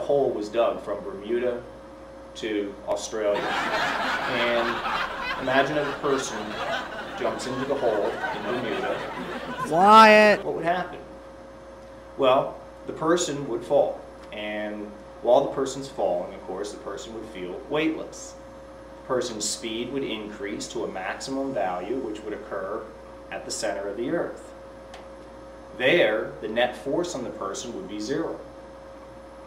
hole was dug from Bermuda to Australia. And imagine if a person jumps into the hole in Bermuda. Quiet! What would happen? Well, the person would fall. And while the person's falling, of course, the person would feel weightless. The person's speed would increase to a maximum value, which would occur at the center of the Earth. There, the net force on the person would be zero.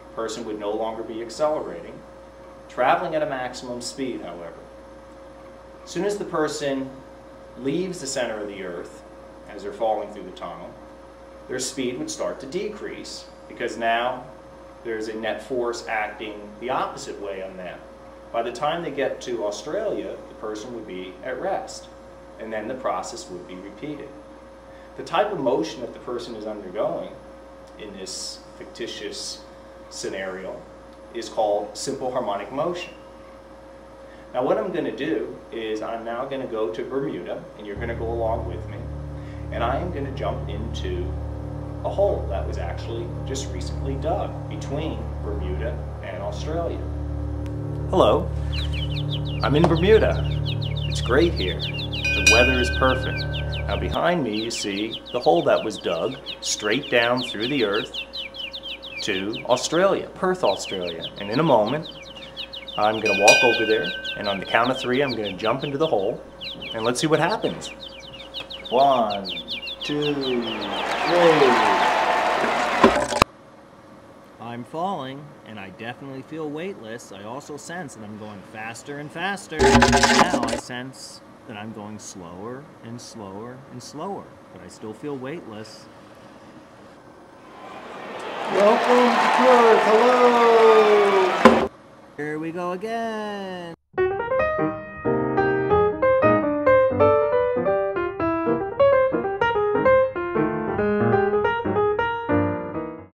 The person would no longer be accelerating, traveling at a maximum speed, however. As soon as the person leaves the center of the Earth, as they're falling through the tunnel, their speed would start to decrease, because now there's a net force acting the opposite way on them. By the time they get to Australia, the person would be at rest, and then the process would be repeated. The type of motion that the person is undergoing in this fictitious scenario is called simple harmonic motion. Now what I'm going to do is I'm now going to go to Bermuda, and you're going to go along with me, and I am going to jump into a hole that was actually just recently dug between Bermuda and Australia. Hello, I'm in Bermuda. It's great here. The weather is perfect. Now behind me you see the hole that was dug straight down through the Earth to Australia, Perth, Australia. And in a moment I'm going to walk over there, and on the count of 3 I'm going to jump into the hole, and let's see what happens. 1, 2, 3. I'm falling, and I definitely feel weightless. I also sense that I'm going faster and faster. Now I sense that I'm going slower and slower and slower, but I still feel weightless. Welcome to Earth. Hello! Here we go again.